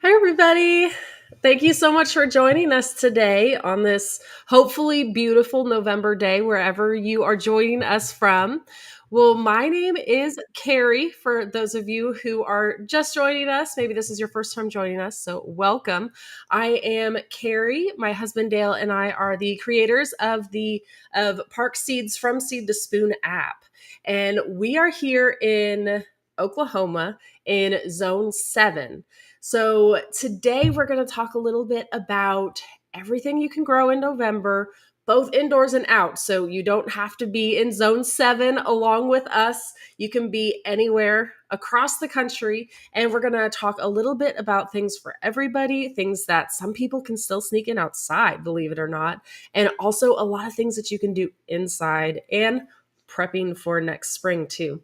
Hi, everybody. Thank you so much for joining us today on this hopefully beautiful November day, wherever you are joining us from. Well, my name is Carrie. For those of you who are just joining us, maybe this is your first time joining us, so welcome. I am Carrie. My husband Dale and I are the creators of Park Seeds from Seed to Spoon app, and we are here in Oklahoma in Zone 7. So, today we're going to talk a little bit about everything you can grow in November, both indoors and out. So, you don't have to be in zone 7 along with us. You can be anywhere across the country. And we're going to talk a little bit about things for everybody, things that some people can still sneak in outside, believe it or not. And also a lot of things that you can do inside and prepping for next spring, too.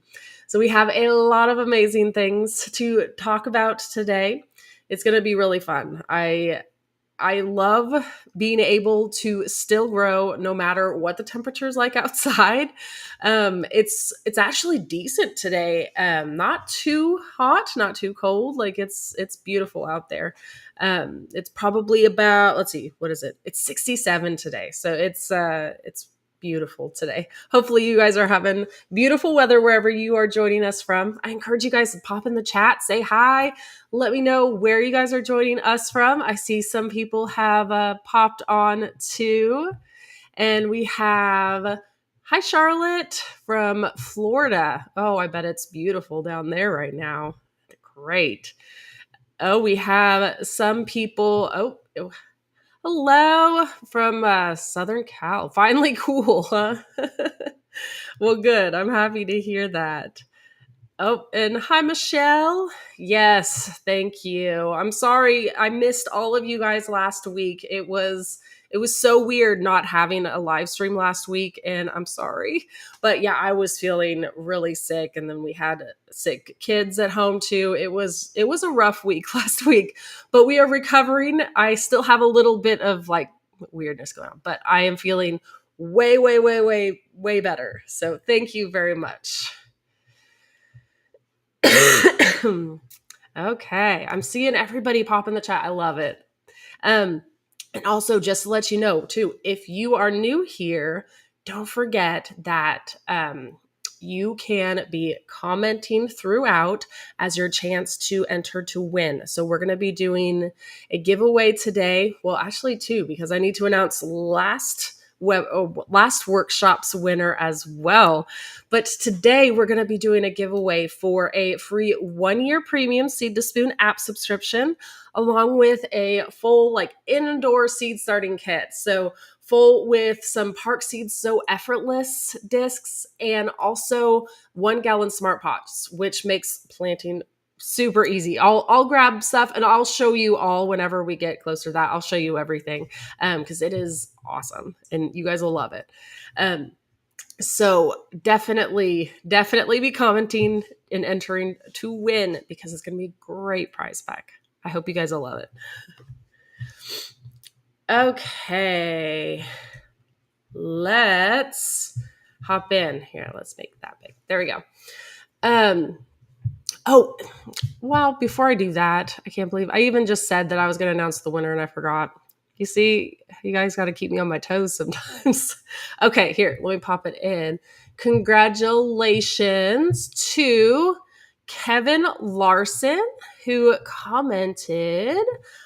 So, we have a lot of amazing things to talk about today. It's going to be really fun. I love being able to still grow no matter what the temperature is like outside. It's actually decent today. Not too hot, not too cold. Like it's beautiful out there. It's probably about, let's see, what is it? It's 67 today. So it's beautiful today. Hopefully you guys are having beautiful weather wherever you are joining us from. I encourage you guys to pop in the chat, say hi, let me know where you guys are joining us from. I see some people have popped on too. And we have, hi, Charlotte from Florida. Oh, I bet it's beautiful down there right now. Great. Oh, we have some people. Oh, hello from Southern Cal. Finally cool, huh? Well, good. I'm happy to hear that. Oh, and hi, Michelle. Yes, thank you. I'm sorry I missed all of you guys last week. It was so weird not having a live stream last week, and I'm sorry. But yeah, I was feeling really sick, and then we had sick kids at home too. It was a rough week last week, but we are recovering. I still have a little bit of like weirdness going on, but I am feeling way, way, way, way, way better. So thank you very much. Okay, I'm seeing everybody pop in the chat. I love it. Um, and also, just to let you know, too, if you are new here, don't forget that you can be commenting throughout as your chance to enter to win. So we're going to be doing a giveaway today. Well, actually, two, because I need to announce last workshop's winner as well. But today we're going to be doing a giveaway for a free 1-year premium Seed to Spoon app subscription, along with a full like indoor seed starting kit. So full with some Park Seeds So Effortless discs and also 1-gallon smart pots, which makes planting super easy. I'll grab stuff and I'll show you all whenever we get closer to that. I'll show you everything because it is awesome and you guys will love it. So definitely be commenting and entering to win because it's going to be a great prize pack. I hope you guys will love it. Okay, let's hop in here. Let's make that big. There we go. Oh, well, before I do that, I can't believe I even just said that I was going to announce the winner and I forgot. You see, you guys got to keep me on my toes sometimes. Okay, here, let me pop it in. Congratulations to Kevin Larson, who commented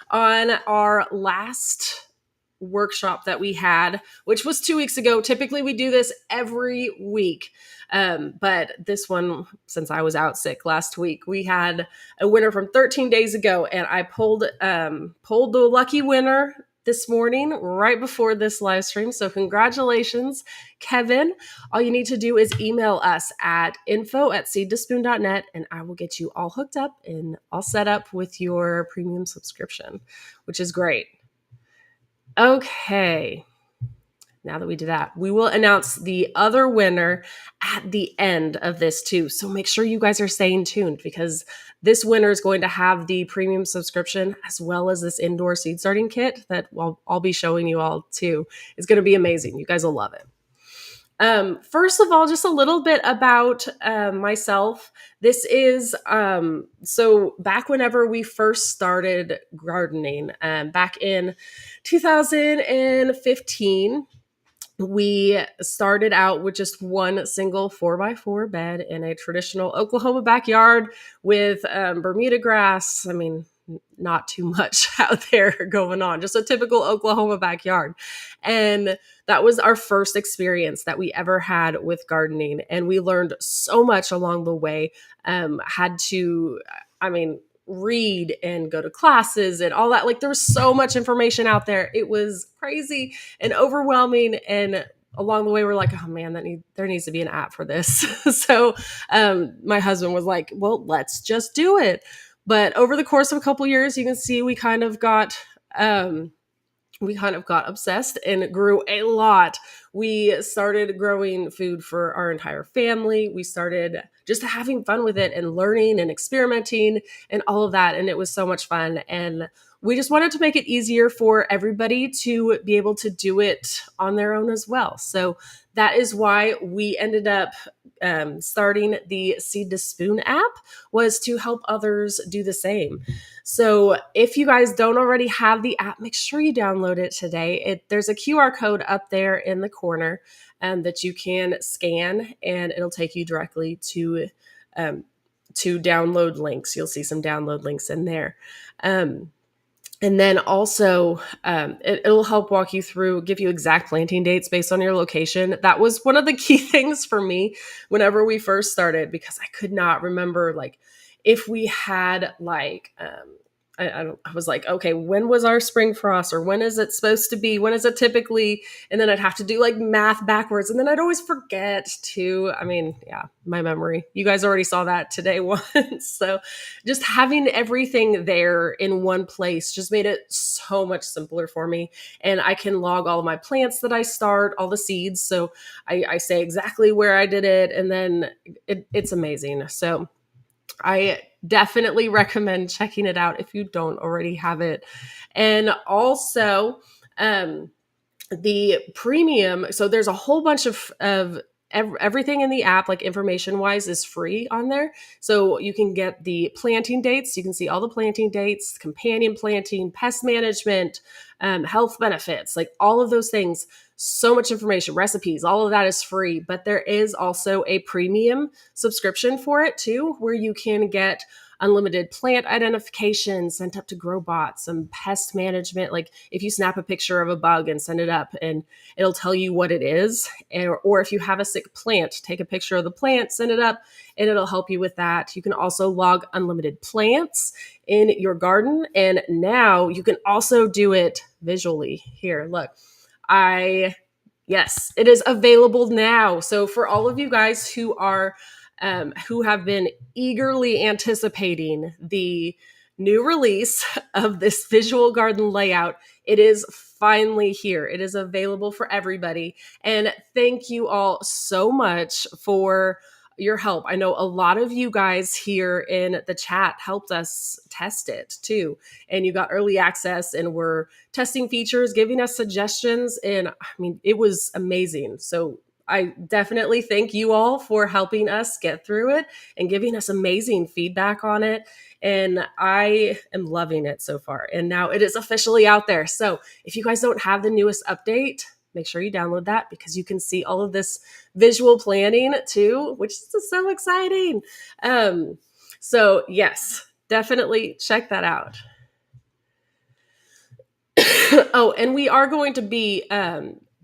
on our last workshop that we had, which was 2 weeks ago. Typically, we do this every week. But this one, since I was out sick last week, we had a winner from 13 days ago, and I pulled the lucky winner this morning right before this live stream. So congratulations, Kevin. All you need to do is email us at info@seedtospoon.net, and I will get you all hooked up and all set up with your premium subscription, which is great. Okay. Now that we did that, we will announce the other winner at the end of this too. So make sure you guys are staying tuned because this winner is going to have the premium subscription as well as this indoor seed starting kit that I'll be showing you all too. It's going to be amazing. You guys will love it. First of all, just a little bit about myself. This is so back whenever we first started gardening, back in 2015, we started out with just one single 4x4 bed in a traditional Oklahoma backyard with Bermuda grass. I mean, not too much out there going on, just a typical Oklahoma backyard. And that was our first experience that we ever had with gardening. And we learned so much along the way. Had to, I mean, read and go to classes and all that. Like there was so much information out there. It was crazy and overwhelming. And along the way, we're like, oh man, there needs to be an app for this. So my husband was like, well, let's just do it. But over the course of a couple years, you can see um, we kind of got obsessed and grew a lot. We started growing food for our entire family. We started just having fun with it and learning and experimenting and all of that. And it was so much fun. And we just wanted to make it easier for everybody to be able to do it on their own as well. So that is why we ended up starting the Seed to Spoon app, was to help others do the same. So if you guys don't already have the app, make sure you download it today. There's a QR code up there in the corner that you can scan, and it'll take you directly to download links. You'll see some download links in there. And then also, it'll help walk you through, give you exact planting dates based on your location. That was one of the key things for me whenever we first started, because I could not remember, like, if we had like, I was like, okay, when was our spring frost, or when is it supposed to be? When is it typically? And then I'd have to do like math backwards, and then I'd always forget to. I mean, yeah, my memory. You guys already saw that today once. So just having everything there in one place just made it so much simpler for me. And I can log all of my plants that I start, all the seeds. So I say exactly where I did it, and then it's amazing. So I definitely recommend checking it out if you don't already have it. And also, the premium, so there's a whole bunch of everything in the app, like information wise, is free on there. So you can get the planting dates. You can see all the planting dates, companion planting, pest management, health benefits, like all of those things. So much information, recipes, all of that is free. But there is also a premium subscription for it too, where you can get unlimited plant identification sent up to GrowBot, some pest management. Like if you snap a picture of a bug and send it up, and it'll tell you what it is. Or if you have a sick plant, take a picture of the plant, send it up, and it'll help you with that. You can also log unlimited plants in your garden. And now you can also do it visually. Here, look. Yes, it is available now. So for all of you guys who have been eagerly anticipating the new release of this visual garden layout, it is finally here. It is available for everybody. And thank you all so much for your help. I know a lot of you guys here in the chat helped us test it too. And you got early access and were testing features, giving us suggestions. And I mean, it was amazing. So I definitely thank you all for helping us get through it and giving us amazing feedback on it. And I am loving it so far. And now it is officially out there. So if you guys don't have the newest update, make sure you download that, because you can see all of this visual planning too, which is so exciting. So yes, definitely check that out. Oh, and we are going to be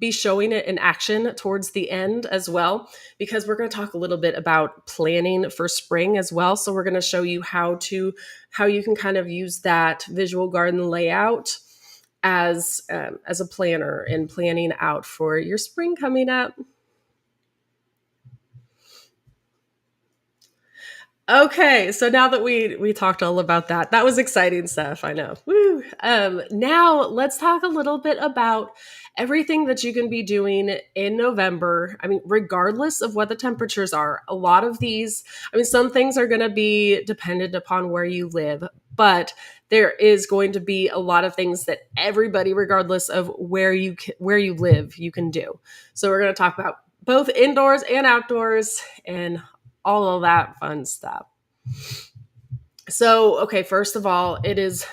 showing it in action towards the end as well, because we're going to talk a little bit about planning for spring as well. So we're going to show you how you can kind of use that visual garden layout as a planner and planning out for your spring coming up. Okay, so now that we talked all about that, that was exciting stuff. I know. Woo. Now let's talk a little bit about everything that you can be doing in November. I mean, regardless of what the temperatures are, a lot of these, I mean, some things are going to be dependent upon where you live, but there is going to be a lot of things that everybody, regardless of where you live, you can do. So we're going to talk about both indoors and outdoors and all of that fun stuff. So, okay, first of all, it is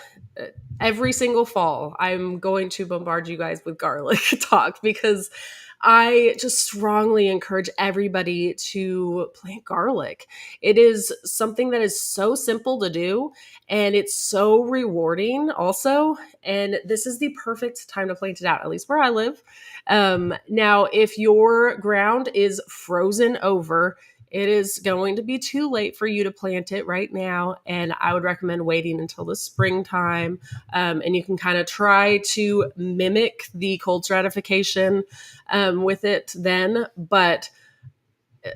every single fall, I'm going to bombard you guys with garlic talk because I just strongly encourage everybody to plant garlic. It is something that is so simple to do and it's so rewarding also. And this is the perfect time to plant it out, at least where I live. Now, if your ground is frozen over, it is going to be too late for you to plant it right now. And I would recommend waiting until the springtime. And you can kind of try to mimic the cold stratification with it then. But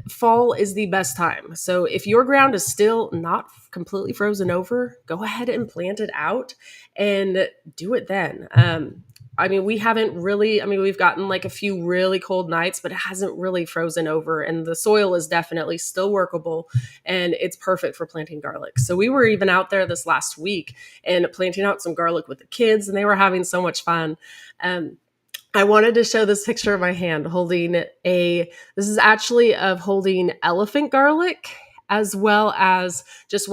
fall is the best time. So if your ground is still not completely frozen over, go ahead and plant it out and do it then. I mean, we haven't really, I mean, we've gotten like a few really cold nights, but it hasn't really frozen over and the soil is definitely still workable and it's perfect for planting garlic. So we were even out there this last week and planting out some garlic with the kids and they were having so much fun. I wanted to show this picture of my hand holding this is actually of holding elephant garlic as well as just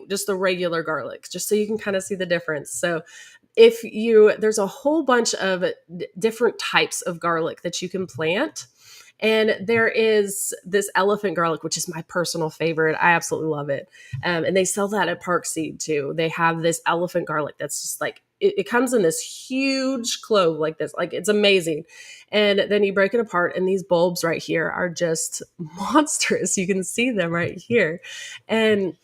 just the regular garlic, just so you can kind of see the difference. So there's a whole bunch of different types of garlic that you can plant. And there is this elephant garlic, which is my personal favorite. I absolutely love it. And they sell that at Park Seed too. They have this elephant garlic that's just like, it comes in this huge clove like this. Like it's amazing. And then you break it apart and these bulbs right here are just monstrous. You can see them right here. And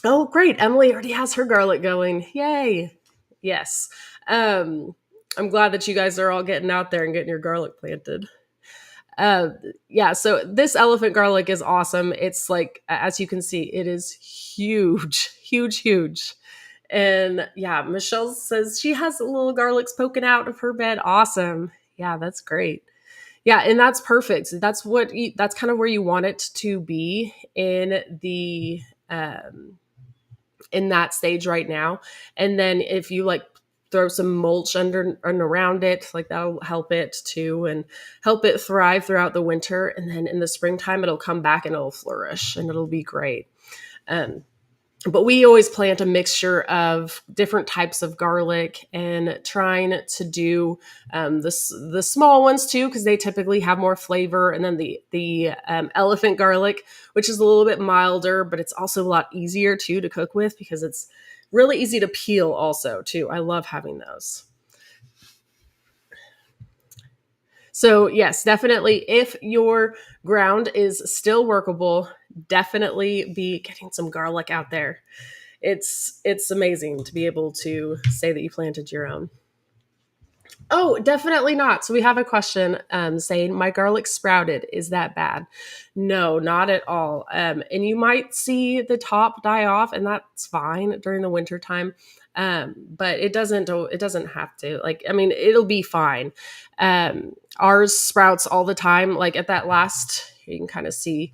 oh, great. Emily already has her garlic going. Yay. Yes. I'm glad that you guys are all getting out there and getting your garlic planted. Yeah, so this elephant garlic is awesome. It's like, as you can see, it is huge, huge, huge. And yeah, Michelle says she has little garlics poking out of her bed. Awesome. Yeah, that's great. Yeah, and that's perfect. That's kind of where you want it to be um, in that stage right now. And then if you like throw some mulch under and around it, like that'll help it too and help it thrive throughout the winter. And then in the springtime, it'll come back and it'll flourish and it'll be great. Um, but we always plant a mixture of different types of garlic and trying to do the small ones too, because they typically have more flavor. And then the elephant garlic, which is a little bit milder, but it's also a lot easier too to cook with because it's really easy to peel also too. I love having those. So yes, definitely if your ground is still workable, definitely be getting some garlic out there. It's amazing to be able to say that you planted your own. Oh, definitely not. So we have a question saying, my garlic sprouted. Is that bad? No, not at all. And you might see the top die off, and that's fine during the winter time. But it doesn't have to. Like, I mean, it'll be fine. Ours sprouts all the time. Like at that last, you can kind of see,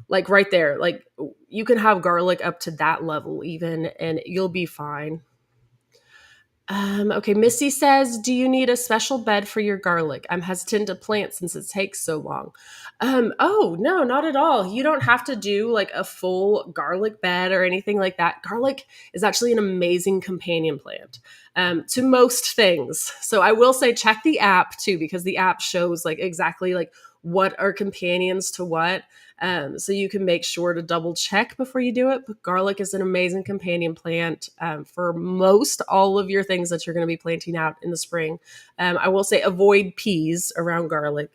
like right there, like you can have garlic up to that level even, and you'll be fine. Okay, Missy says, do you need a special bed for your garlic? I'm hesitant to plant since it takes so long. Oh, no, not at all. You don't have to do like a full garlic bed or anything like that. Garlic is actually an amazing companion plant to most things. So I will say check the app too, because the app shows like exactly like what are companions to what. So you can make sure to double check before you do it. But garlic is an amazing companion plant for most all of your things that you're going to be planting out in the spring. I will say avoid peas around garlic.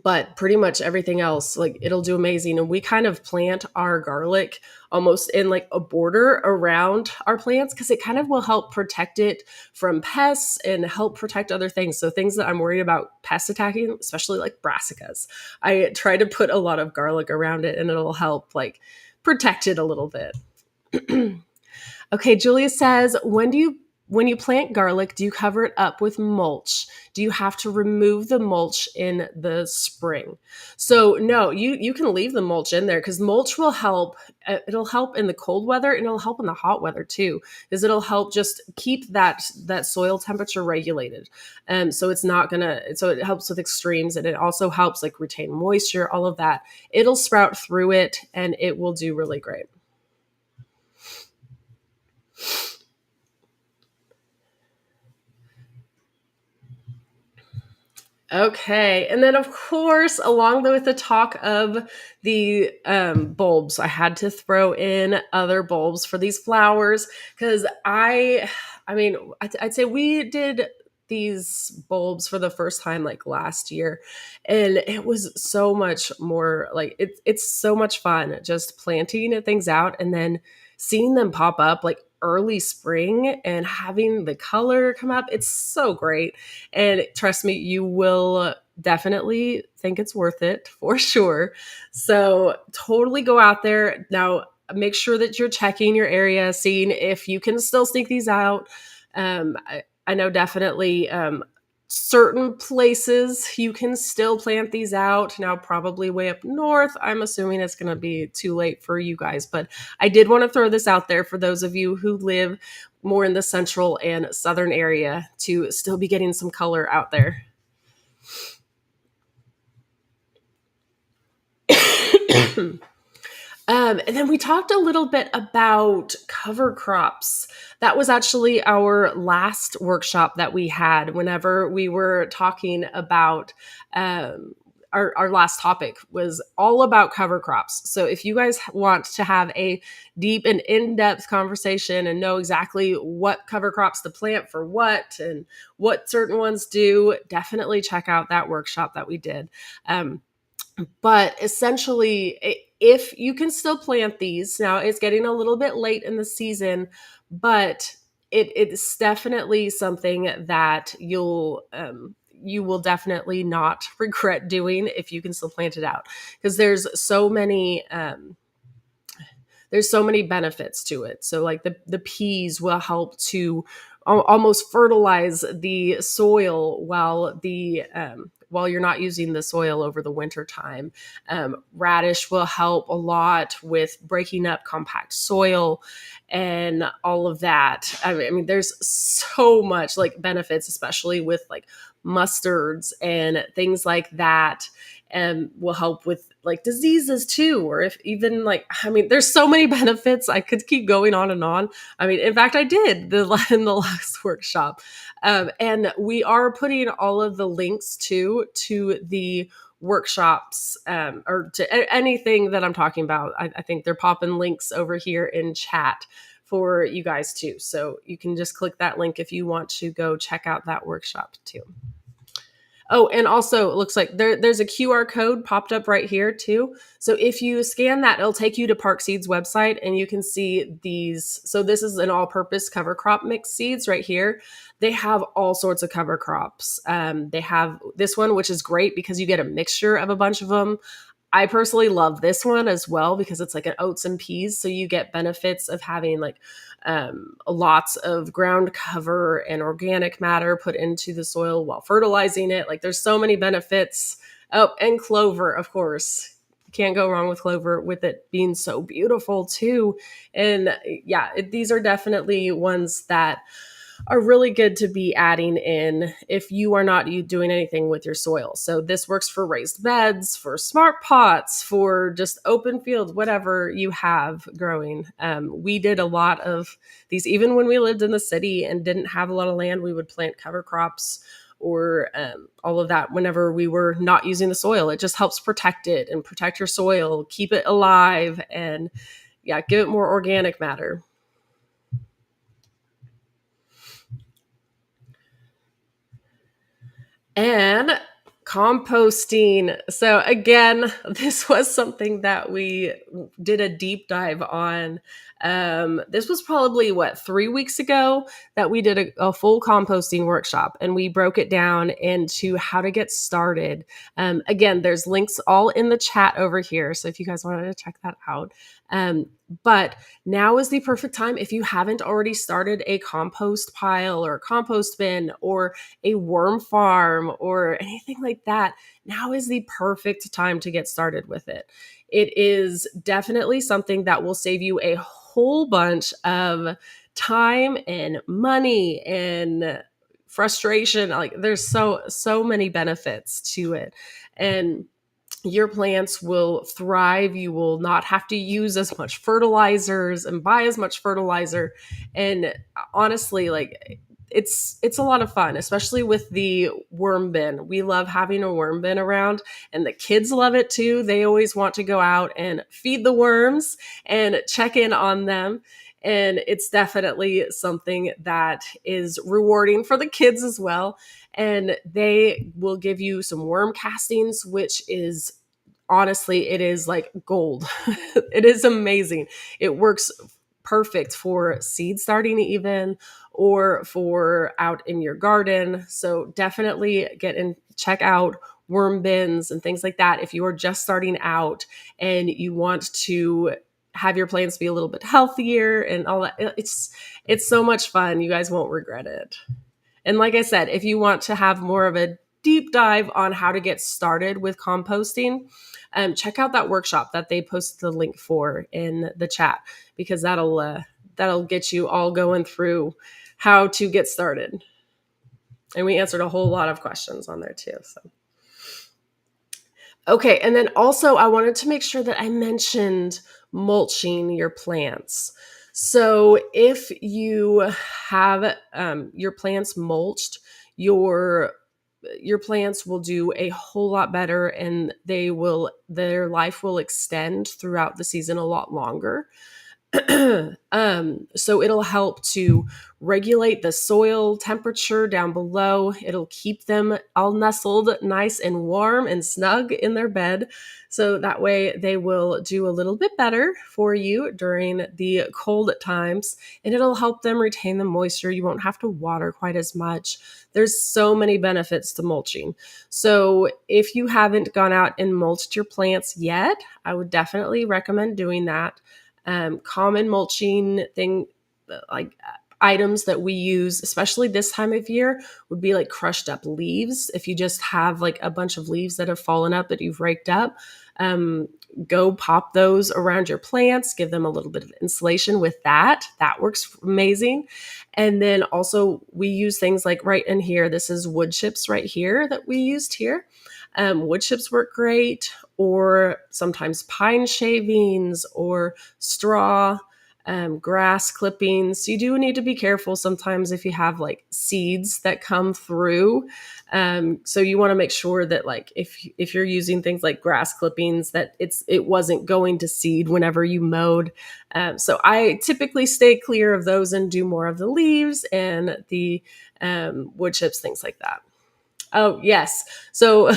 But pretty much everything else, like it'll do amazing. And we kind of plant our garlic almost in like a border around our plants because it kind of will help protect it from pests and help protect other things. So things that I'm worried about pest attacking, especially like brassicas, I try to put a lot of garlic around it and it'll help like protect it a little bit. Okay, Julia says, when do you when you plant garlic, do you cover it up with mulch? Do you have to remove the mulch in the spring? So no, you can leave the mulch in there because mulch will help. It'll help in the cold weather and it'll help in the hot weather too, because it'll help just keep that soil temperature regulated. So it's not gonna. So it helps with extremes, and it also helps like retain moisture. All of that. It'll sprout through it, and it will do really great. Okay, and then of course, along with the talk of the bulbs, I had to throw in other bulbs for these flowers because I mean, I'd say we did these bulbs for the first time like last year, and it was so much more like it's so much fun just planting things out and then seeing them pop up like early spring and having the color come up. It's so great. And trust me, you will definitely think it's worth it for sure. So totally go out there. Now, make sure that you're checking your area, seeing if you can still sneak these out. I know definitely certain places you can still plant these out. Now, probably way up north, I'm assuming it's going to be too late for you guys, but I did want to throw this out there for those of you who live more in the central and southern area to still be getting some color out there. And then we talked a little bit about cover crops. That was actually our last workshop that we had whenever we were talking about our last topic was all about cover crops. So if you guys want to have a deep and in-depth conversation and know exactly what cover crops to plant for what and what certain ones do, definitely check out that workshop that we did. But essentially, if you can still plant these, now it's getting a little bit late in the season, but it's definitely something that you will definitely not regret doing if you can still plant it out because there's so many benefits to it. So like the peas will help to almost fertilize the soil while you're not using the soil over the winter time. Radish will help a lot with breaking up compact soil and all of that. I mean, there's so much like benefits, especially with like mustards and things like that, and will help with like diseases too, or if even like, I mean, there's so many benefits. I could keep going on and on. I mean, in fact, I did in the last workshop. And we are putting all of the links to the workshops or to anything that I'm talking about. I think they're popping links over here in chat for you guys too. So you can just click that link if you want to go check out that workshop too. Oh, and also it looks like there's a QR code popped up right here too. So if you scan that, it'll take you to Park Seeds website and you can see these. So this is an all-purpose cover crop mix seeds right here. They have all sorts of cover crops. They have this one, which is great because you get a mixture of a bunch of them. I personally love this one as well because it's like an oats and peas. So you get benefits of having like lots of ground cover and organic matter put into the soil while fertilizing it. Like there's so many benefits. Oh, and clover, of course. You can't go wrong with clover with it being so beautiful too. And yeah, these are definitely ones that are really good to be adding in if you are not doing anything with your soil. So this works for raised beds, for smart pots, for just open fields, whatever you have growing. We did a lot of these, even when we lived in the city and didn't have a lot of land, we would plant cover crops or all of that whenever we were not using the soil. It just helps protect it and protect your soil, keep it alive, and yeah, give it more organic matter. And composting. So again, this was something that we did a deep dive on. This was probably 3 weeks ago that we did a full composting workshop, and we broke it down into how to get started. Again, there's links all in the chat over here. So if you guys wanted to check that out. But now is the perfect time if you haven't already started a compost pile or a compost bin or a worm farm or anything like that. Now is the perfect time to get started with it. It is definitely something that will save you a whole bunch of time and money and frustration. Like there's so many benefits to it. And your plants will thrive. You will not have to use as much fertilizers and buy as much fertilizer. And honestly, like it's a lot of fun, especially with the worm bin. We love having a worm bin around, and the kids love it too. They always want to go out and feed the worms and check in on them. And it's definitely something that is rewarding for the kids as well. And they will give you some worm castings, which is honestly, it is like gold. It is amazing. It works perfect for seed starting, even or for out in your garden. So definitely get in, check out worm bins and things like that if you are just starting out and you want to have your plants be a little bit healthier and all that. It's so much fun. You guys won't regret it. And like I said, if you want to have more of a deep dive on how to get started with composting, check out that workshop that they posted the link for in the chat, because that'll get you all going through how to get started. And we answered a whole lot of questions on there too. So okay, and then also I wanted to make sure that I mentioned mulching your plants. So if you have your plants mulched, your your plants will do a whole lot better, and their life will extend throughout the season a lot longer. So it'll help to regulate the soil temperature down below. It'll keep them all nestled nice and warm and snug in their bed. So that way they will do a little bit better for you during the cold times, and it'll help them retain the moisture. You won't have to water quite as much. There's so many benefits to mulching. So if you haven't gone out and mulched your plants yet, I would definitely recommend doing that. Common mulching thing, like items that we use, especially this time of year, would be like crushed up leaves. If you just have like a bunch of leaves that have fallen up that you've raked up, um, go pop those around your plants, give them a little bit of insulation with that. That works amazing. And then also we use things like right in here, this is wood chips right here that we used here. Wood chips work great, or sometimes pine shavings or straw, grass clippings. You do need to be careful sometimes if you have like seeds that come through. So you want to make sure that like if you're using things like grass clippings, that it wasn't going to seed whenever you mowed. So I typically stay clear of those and do more of the leaves and the wood chips, things like that. Oh, yes. So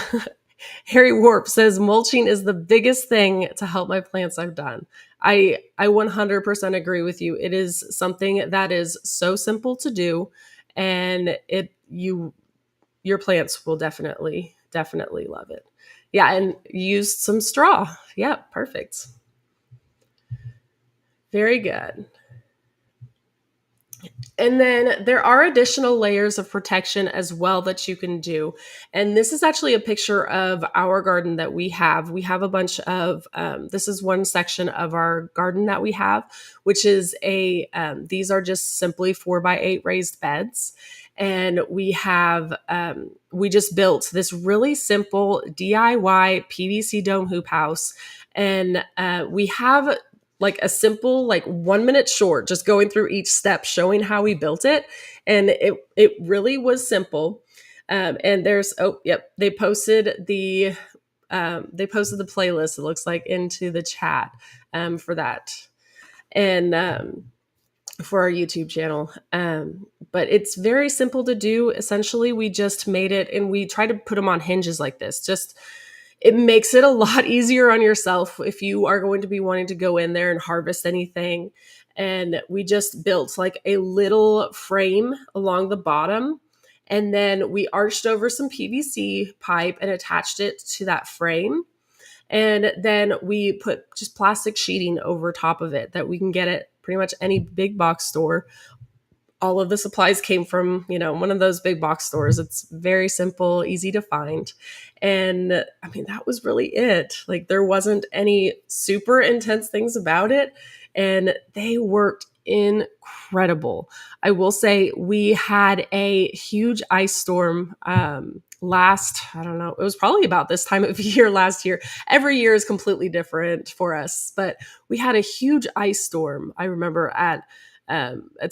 Harry Warp says mulching is the biggest thing to help my plants I've done. I 100% agree with you. It is something that is so simple to do, and your plants will definitely love it. Yeah, and use some straw. Yeah, perfect. Very good. And then there are additional layers of protection as well that you can do. And this is actually a picture of our garden that we have. We have a bunch of, this is one section of our garden that we have, which is these are just simply 4x8 raised beds. And we just built this really simple DIY PVC dome hoop house. And we have like a simple like 1 minute short just going through each step showing how we built it, and it really was simple. And there's they posted the playlist, it looks like, into the chat for that, and for our YouTube channel. But it's very simple to do. Essentially we just made it, and we try to put them on hinges like this. Just it makes it a lot easier on yourself if you are going to be wanting to go in there and harvest anything. And we just built like a little frame along the bottom, and then we arched over some PVC pipe and attached it to that frame. And then we put just plastic sheeting over top of it that we can get at pretty much any big box store. All of the supplies came from, one of those big box stores. It's very simple, easy to find. And I mean, that was really it. Like, there wasn't any super intense things about it. And they worked incredible. I will say we had a huge ice storm last, I don't know, it was probably about this time of year last year. Every year is completely different for us, but we had a huge ice storm. I remember at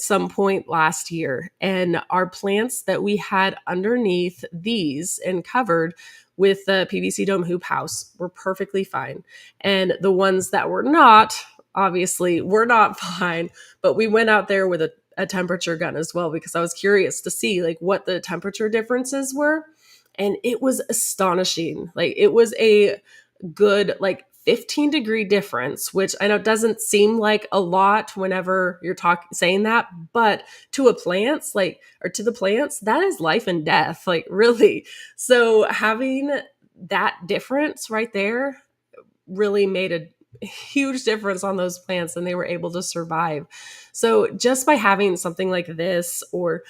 some point last year. And our plants that we had underneath these and covered with the PVC dome hoop house were perfectly fine. And the ones that were not, obviously, were not fine. But we went out there with a temperature gun as well, because I was curious to see like what the temperature differences were. And it was astonishing. Like, it was a good, like, 15-degree difference, which I know doesn't seem like a lot whenever you're saying that, but to the plants, that is life and death, like, really. So having that difference right there really made a huge difference on those plants, and they were able to survive. So just by having something like this, or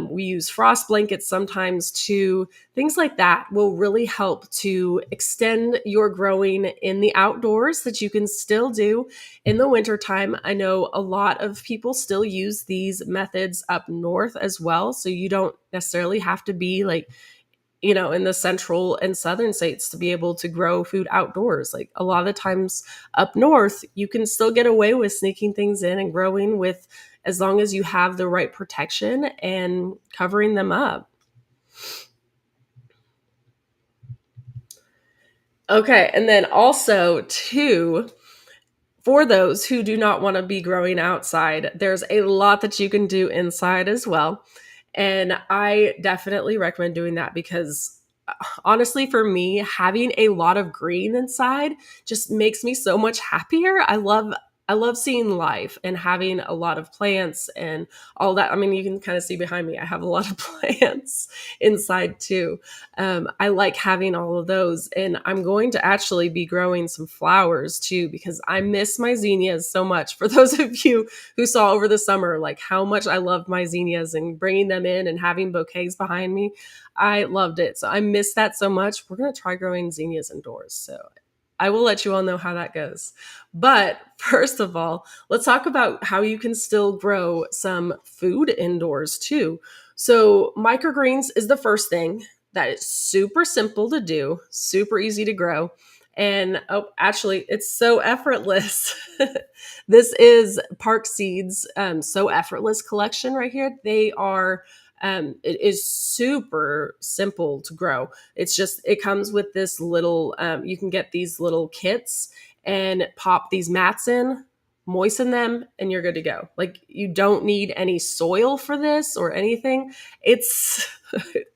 we use frost blankets sometimes too, things like that will really help to extend your growing in the outdoors that you can still do in the wintertime. I know a lot of people still use these methods up north as well, so you don't necessarily have to be like, in the central and southern states to be able to grow food outdoors. Like, a lot of the times up north, you can still get away with sneaking things in and growing with, as long as you have the right protection and covering them up. Okay. And then also too, for those who do not want to be growing outside, there's a lot that you can do inside as well. And I definitely recommend doing that, because honestly, for me, having a lot of green inside just makes me so much happier. I love seeing life and having a lot of plants and all that. I mean, you can kind of see behind me, I have a lot of plants inside too. I like having all of those, and I'm going to actually be growing some flowers too, because I miss my zinnias so much. For those of you who saw over the summer, like, how much I loved my zinnias and bringing them in and having bouquets behind me, I loved it. So I miss that so much. We're going to try growing zinnias indoors. So I will let you all know how that goes. But first of all, let's talk about how you can still grow some food indoors too. So microgreens is the first thing that is super simple to do, super easy to grow. And actually, it's so effortless. This is Park Seeds So Effortless collection right here. They are it is super simple to grow. It comes with this little, you can get these little kits and pop these mats in, moisten them, and you're good to go. Like, you don't need any soil for this or anything. It's,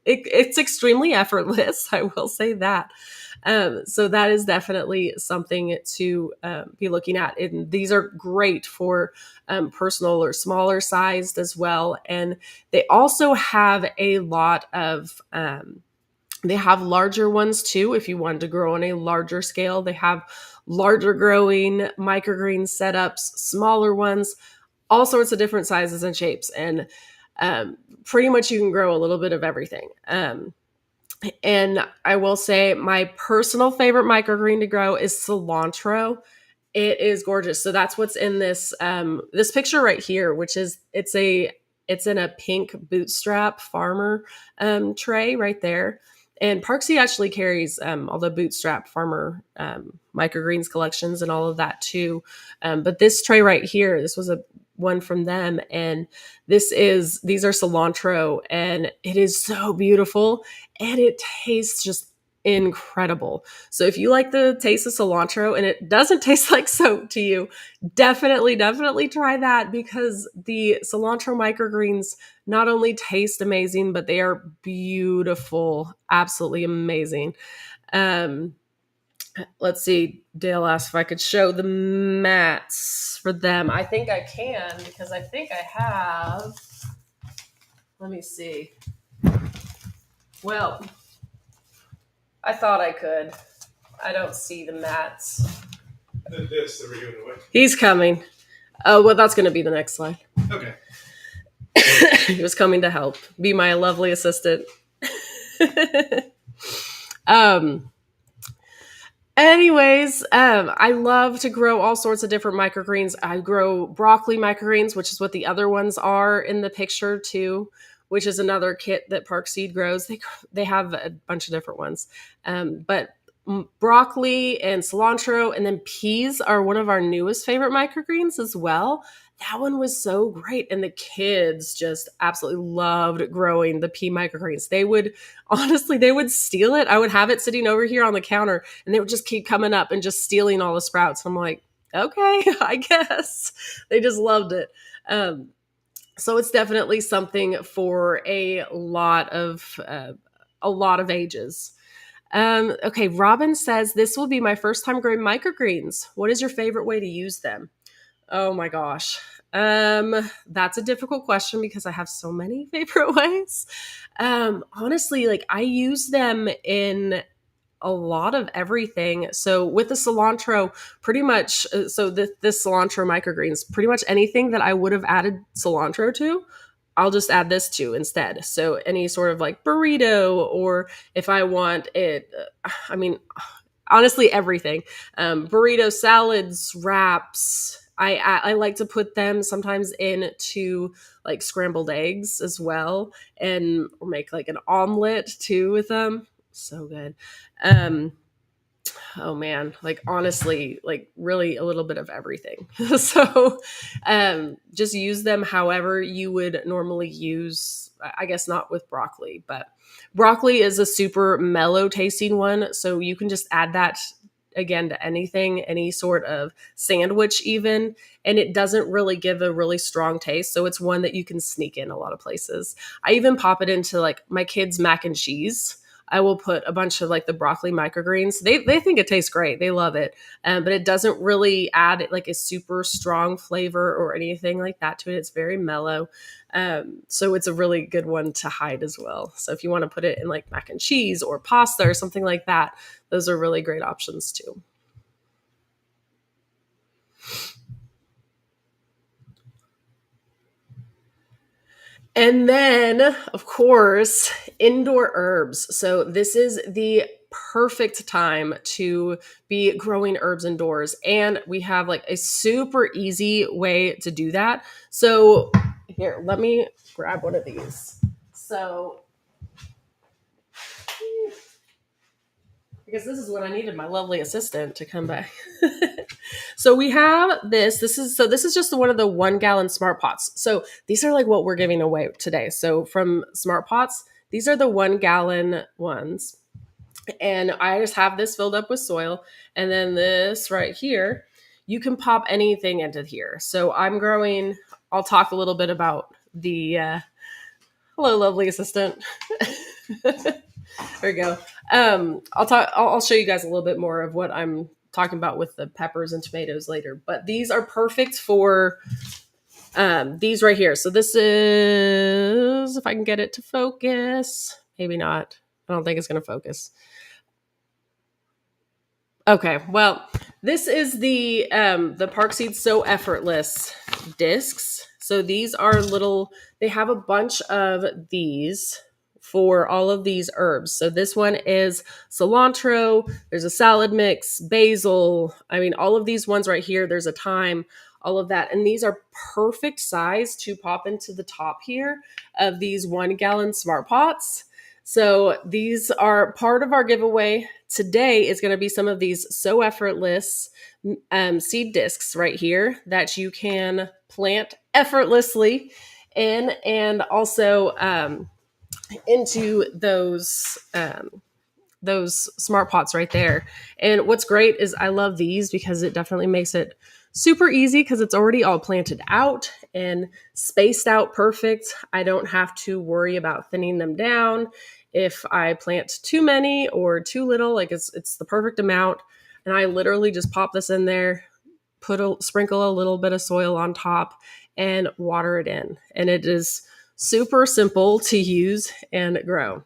it's extremely effortless. I will say that. So that is definitely something to be looking at. And these are great for personal or smaller sized as well. And they also have a lot of, they have larger ones too. If you want to grow on a larger scale, they have larger growing microgreen setups, smaller ones, all sorts of different sizes and shapes. And pretty much you can grow a little bit of everything. And I will say my personal favorite microgreen to grow is cilantro. It is gorgeous. So that's what's in this picture right here, which is it's in a pink bootstrap farmer tray right there. And Parksy actually carries all the bootstrap farmer microgreens collections and all of that too. But this tray right here, this was a one from them, and these are cilantro, and it is so beautiful, and it tastes just incredible. So if you like the taste of cilantro and it doesn't taste like soap to you, definitely try that, because the cilantro microgreens not only taste amazing, but they are beautiful, absolutely amazing. Um, let's see. Dale asked if I could show the mats for them. I think I can, because I think I have. Let me see. Well, I thought I could. I don't see the mats. He's coming. Oh, well, that's going to be the next slide. Okay. He was coming to help. Be my lovely assistant. um, I love to grow all sorts of different microgreens. I grow broccoli microgreens, which is what the other ones are in the picture too, which is another kit that Park Seed grows. They have a bunch of different ones, but broccoli and cilantro and then peas are one of our newest favorite microgreens as well. That one was so great, and the kids just absolutely loved growing the pea microgreens. They would steal it. I would have it sitting over here on the counter, and they would just keep coming up and just stealing all the sprouts. I'm like, okay, I guess. They just loved it. So it's definitely something for a lot of ages. Okay, Robin says, this will be my first time growing microgreens. What is your favorite way to use them? Oh my gosh. That's a difficult question because I have so many favorite ways. Honestly, like I use them in a lot of everything. So with the cilantro, pretty much, this cilantro microgreens, pretty much anything that I would have added cilantro to, I'll just add this to instead. So any sort of like burrito, or if I want it, I mean, honestly, everything. Burrito, salads, wraps. I like to put them sometimes into like scrambled eggs as well, and or make like an omelet too with them. So good. Um, oh man, like honestly, like really a little bit of everything. So just use them however you would normally use. I guess not with broccoli, but broccoli is a super mellow tasting one, so you can just add that again to anything, any sort of sandwich even, and it doesn't really give a really strong taste, so it's one that you can sneak in a lot of places. I even pop it into like my kids' mac and cheese. I will put a bunch of like the broccoli microgreens. They think it tastes great. They love it. But it doesn't really add like a super strong flavor or anything like that to it. It's very mellow. So it's a really good one to hide as well. So if you want to put it in like mac and cheese or pasta or something like that, those are really great options too. And then, of course, indoor herbs. So this is the perfect time to be growing herbs indoors. And we have like a super easy way to do that. So here, let me grab one of these. So because this is when I needed my lovely assistant to come by. So we have this. This is just one of the 1 gallon smart pots. So these are like what we're giving away today. So from Smart Pots, these are the 1 gallon ones. And I just have this filled up with soil. And then this right here, you can pop anything into here. So I'll talk a little bit about the, hello, lovely assistant. There we go. I'll show you guys a little bit more of what I'm talking about with the peppers and tomatoes later. But these are perfect for these right here. So this is, if I can get it to focus, maybe not. I don't think it's going to focus. Okay, well, this is the Park Seed So Effortless discs. So these are little. They have a bunch of these for all of these herbs. So this one is cilantro. There's a salad mix, basil. I mean, all of these ones right here. There's a thyme, all of that, and these are perfect size to pop into the top here of these 1 gallon smart pots. So these are part of our giveaway today. Is going to be some of these So Effortless seed discs right here that you can plant effortlessly in, and also into those smart pots right there. And what's great is I love these because it definitely makes it super easy because it's already all planted out and spaced out perfect. I don't have to worry about thinning them down if I plant too many or too little. Like it's the perfect amount. And I literally just pop this in there, sprinkle a little bit of soil on top, and water it in. And it is super simple to use and grow.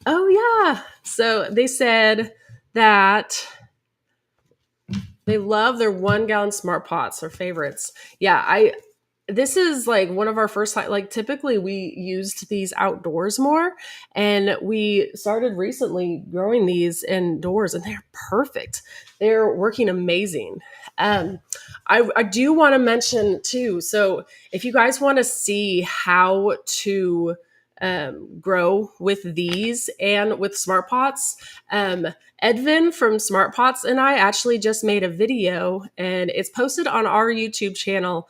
Oh yeah. So they said that they love their 1 gallon smart pots, their favorites. Yeah, this is like one of our first like typically we used these outdoors more, and we started recently growing these indoors, and they're perfect. They're working amazing. I do want to mention too, so if you guys want to see how to grow with these and with smart pots, Edvin from Smart Pots and I actually just made a video, and it's posted on our YouTube channel,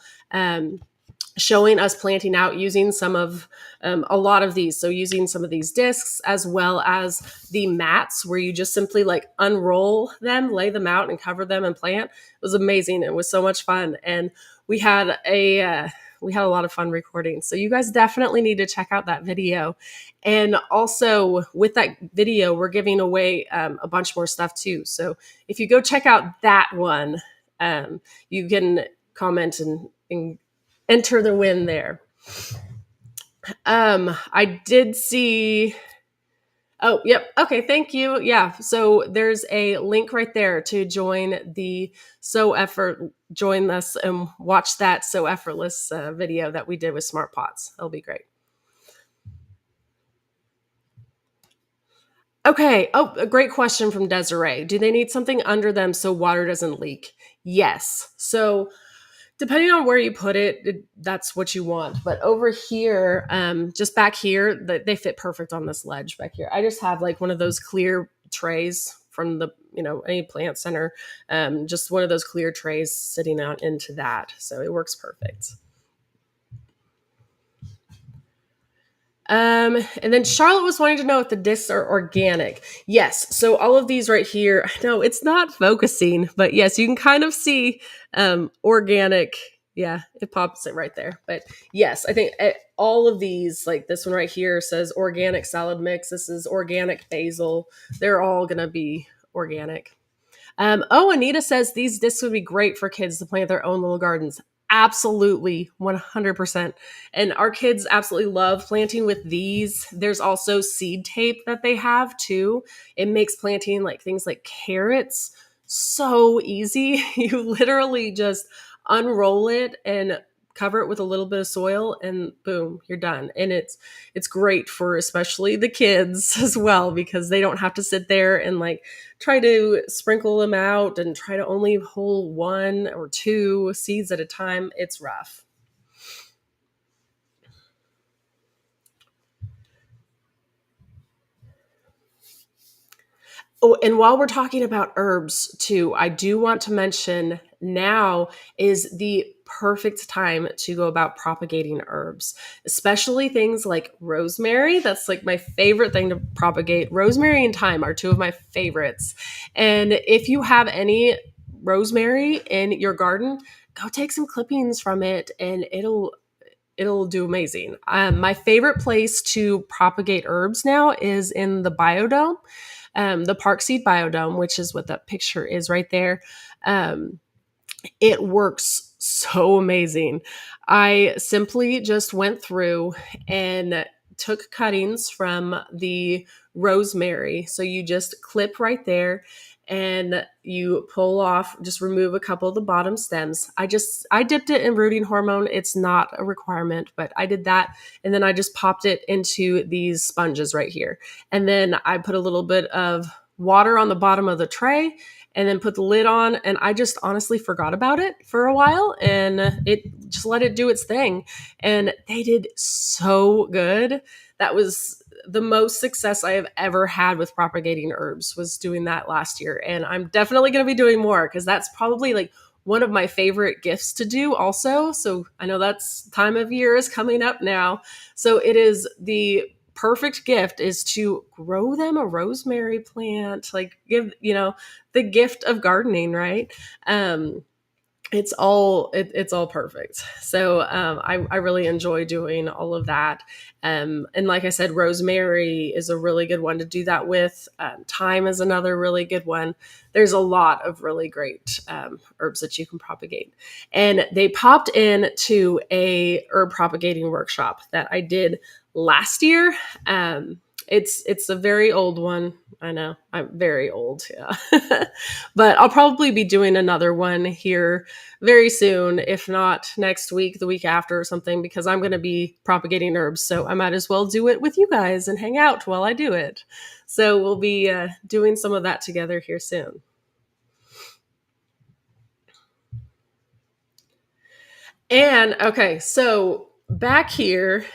showing us planting out using some of a lot of these. So using some of these discs as well as the mats where you just simply like unroll them, lay them out and cover them and plant. It was amazing. It was so much fun. And we had a lot of fun recording. So you guys definitely need to check out that video. And also with that video, we're giving away a bunch more stuff too. So if you go check out that one, you can comment and enter the win there. I did see. Oh, yep. Okay, thank you. Yeah, so there's a link right there to join the join us and watch that So Effortless video that we did with Smart Pots. It'll be great. Okay. Oh, a great question from Desiree. Do they need something under them so water doesn't leak? Yes. So depending on where you put it, that's what you want. But over here, just back here, they fit perfect on this ledge back here. I just have like one of those clear trays from the, any plant center, just one of those clear trays sitting out into that. So it works perfect. And then Charlotte was wanting to know if the discs are organic. Yes. So all of these right here, I know it's not focusing, but yes, you can kind of see organic. Yeah, it pops it right there. But yes, I think all of these, like this one right here says organic salad mix. This is organic basil. They're all going to be organic. Anita says these discs would be great for kids to plant their own little gardens. Absolutely, 100%. And our kids absolutely love planting with these. There's also seed tape that they have too. It makes planting like things like carrots so easy. You literally just unroll it and cover it with a little bit of soil and boom, you're done. And it's great for especially the kids as well, because they don't have to sit there and like try to sprinkle them out and try to only hold 1 or 2 seeds at a time. It's rough. Oh, and while we're talking about herbs too, I do want to mention now is the perfect time to go about propagating herbs, especially things like rosemary. That's like my favorite thing to propagate. Rosemary and thyme are two of my favorites. And if you have any rosemary in your garden, go take some clippings from it and it'll do amazing. My favorite place to propagate herbs now is in the biodome, the Park Seed Biodome, which is what that picture is right there. It works so amazing. I simply just went through and took cuttings from the rosemary. So you just clip right there and you pull off, just remove a couple of the bottom stems. I dipped it in rooting hormone. It's not a requirement, but I did that. And then I just popped it into these sponges right here. And then I put a little bit of water on the bottom of the tray and then put the lid on. And I just honestly forgot about it for a while and it just let it do its thing. And they did so good. That was the most success I have ever had with propagating herbs, was doing that last year. And I'm definitely going to be doing more because that's probably like one of my favorite gifts to do also. So I know that's time of year is coming up now. So it is the perfect gift is to grow them a rosemary plant, like give, the gift of gardening, right? It's all perfect. So I really enjoy doing all of that. And like I said, rosemary is a really good one to do that with. Thyme is another really good one. There's a lot of really great herbs that you can propagate. And they popped in to a herb propagating workshop that I did last year. It's a very old one. I know. I'm very old. Yeah. But I'll probably be doing another one here very soon, if not next week, the week after or something, because I'm going to be propagating herbs. So I might as well do it with you guys and hang out while I do it. So we'll be doing some of that together here soon. And okay, so back here,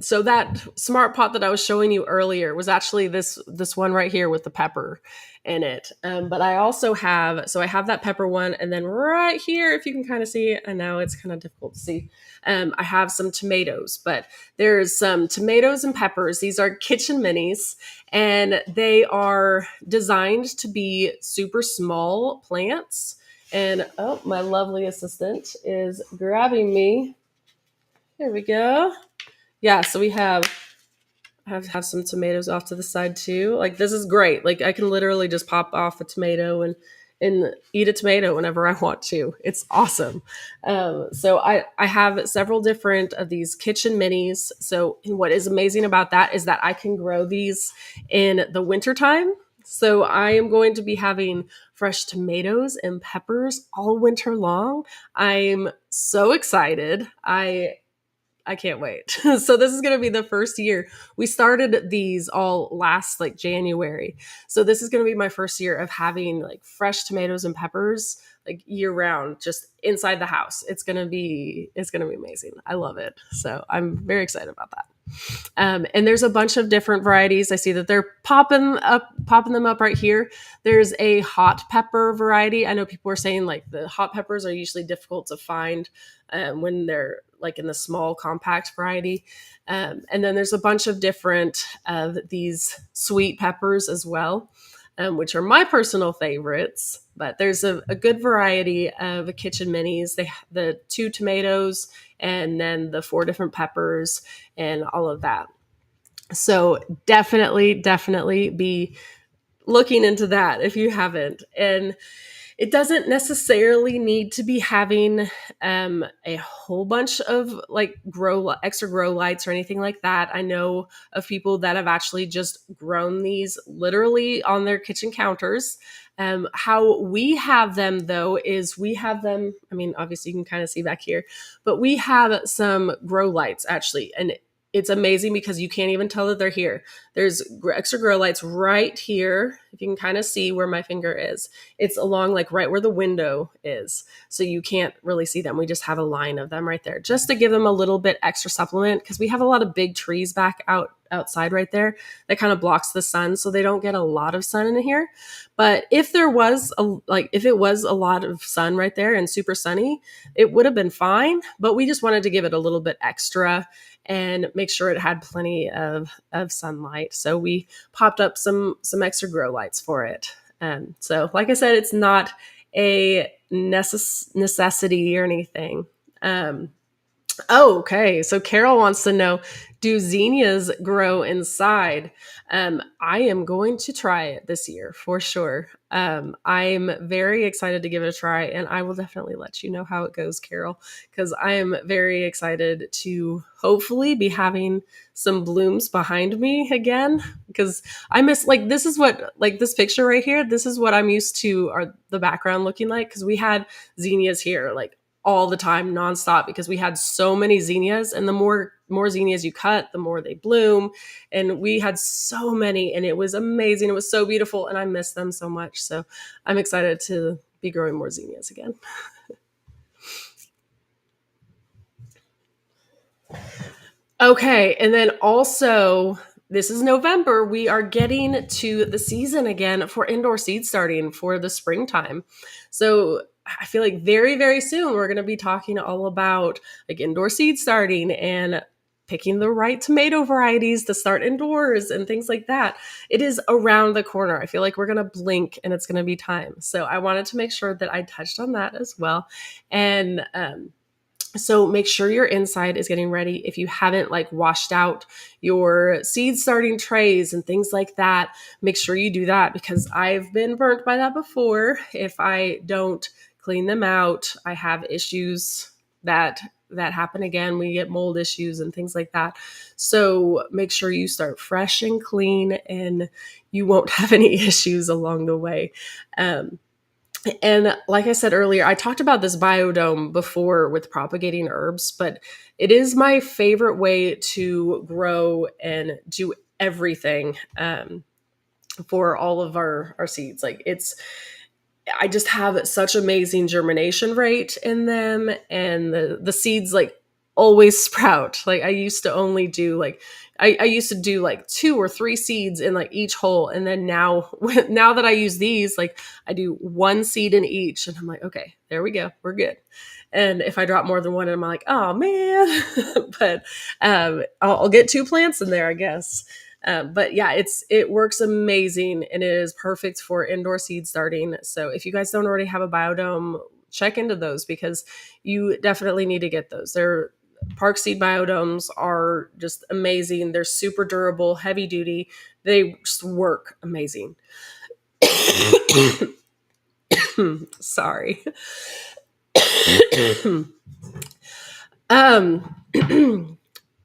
so that smart pot that I was showing you earlier was actually this one right here with the pepper in it. But I also have, so I have that pepper one, and then right here, if you can kind of see it, I know it's kind of difficult to see. I have some tomatoes, but there's some tomatoes and peppers. These are kitchen minis, and they are designed to be super small plants. And oh, my lovely assistant is grabbing me. Here we go. Yeah, so we have some tomatoes off to the side too. Like this is great. Like I can literally just pop off a tomato and eat a tomato whenever I want to. It's awesome. So I have several different of these kitchen minis. So what is amazing about that is that I can grow these in the wintertime. So I am going to be having fresh tomatoes and peppers all winter long. I'm so excited. I can't wait. So this is going to be the first year. We started these all last like January. So this is going to be my first year of having like fresh tomatoes and peppers like year round just inside the house. It's going to be amazing. I love it. So I'm very excited about that. And there's a bunch of different varieties. I see that they're popping them up right here. There's a hot pepper variety. I know people are saying like the hot peppers are usually difficult to find when they're like in the small compact variety. And then there's a bunch of different of these sweet peppers as well, which are my personal favorites. But there's a good variety of kitchen minis. The 2 tomatoes and then the 4 different peppers and all of that. So definitely be looking into that if you haven't. And it doesn't necessarily need to be having a whole bunch of like extra grow lights or anything like that. I know of people that have actually just grown these literally on their kitchen counters. How we have them though is we have them, I mean, obviously you can kind of see back here, but we have some grow lights actually. And it's amazing because you can't even tell that they're here. There's extra grow lights right here. If you can kind of see where my finger is, it's along like right where the window is. So you can't really see them. We just have a line of them right there just to give them a little bit extra supplement because we have a lot of big trees back outside right there that kind of blocks the sun. So they don't get a lot of sun in here. But if there was if it was a lot of sun right there and super sunny, it would have been fine. But we just wanted to give it a little bit extra and make sure it had plenty of sunlight. So we popped up some extra grow lights for it. So like I said, it's not a necessity or anything. Oh, okay. So Carol wants to know, do zinnias grow inside? I am going to try it this year for sure. I'm very excited to give it a try, and I will definitely let you know how it goes, Carol, because I am very excited to hopefully be having some blooms behind me again. Because I miss like this is what like this picture right here. This is what I'm used to the background looking like because we had zinnias here like all the time nonstop because we had so many zinnias, and the more zinnias you cut, the more they bloom. And we had so many, and it was amazing. It was so beautiful, and I miss them so much. So I'm excited to be growing more zinnias again. Okay, and then also this is November. We are getting to the season again for indoor seed starting for the springtime. So I feel like very soon we're going to be talking all about like indoor seed starting and picking the right tomato varieties to start indoors and things like that. It is around the corner. I feel like we're going to blink and it's going to be time. So I wanted to make sure that I touched on that as well. And so make sure your inside is getting ready. If you haven't like washed out your seed starting trays and things like that, make sure you do that because I've been burnt by that before. If I don't clean them out, I have issues that that happen again. We get mold issues and things like that. So make sure you start fresh and clean, and you won't have any issues along the way. Um, and like I said earlier, I talked about this biodome before with propagating herbs, but it is my favorite way to grow and do everything for all of our seeds. Like I just have such amazing germination rate in them, and the seeds like always sprout. Like I used to only do like I used to do like 2 or 3 seeds in like each hole, and then now now that I use these, like I do 1 seed in each, and I'm like, okay, there we go, we're good. And if I drop more than one, I'm like, oh man, but I'll get 2 plants in there, I guess. But yeah, it works amazing, and it is perfect for indoor seed starting. So if you guys don't already have a biodome, check into those, because you definitely need to get those. They're Park Seed biodomes are just amazing. They're super durable, heavy duty. They just work amazing. Sorry. um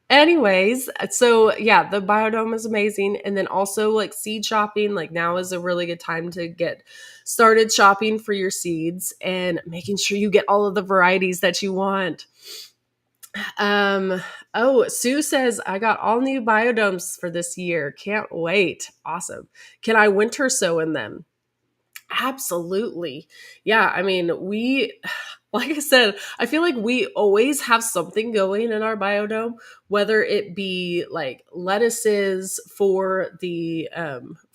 Anyways, so yeah, the biodome is amazing. And then also like seed shopping, like now is a really good time to get started shopping for your seeds and making sure you get all of the varieties that you want. Oh, Sue says, I got all new biodomes for this year. Can't wait. Awesome. Can I winter sow in them? Absolutely. Yeah, I mean, like I said, I feel like we always have something going in our biodome, whether it be like lettuces for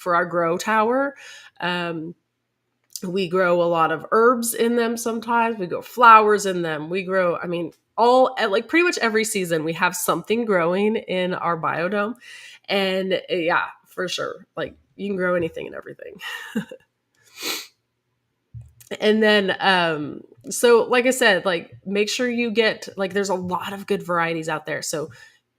our grow tower. Um, we grow a lot of herbs in them sometimes. We grow flowers in them. We grow, I mean, all like pretty much every season we have something growing in our biodome. And yeah, for sure. Like you can grow anything and everything. And then so like I said, like make sure you get like there's a lot of good varieties out there. So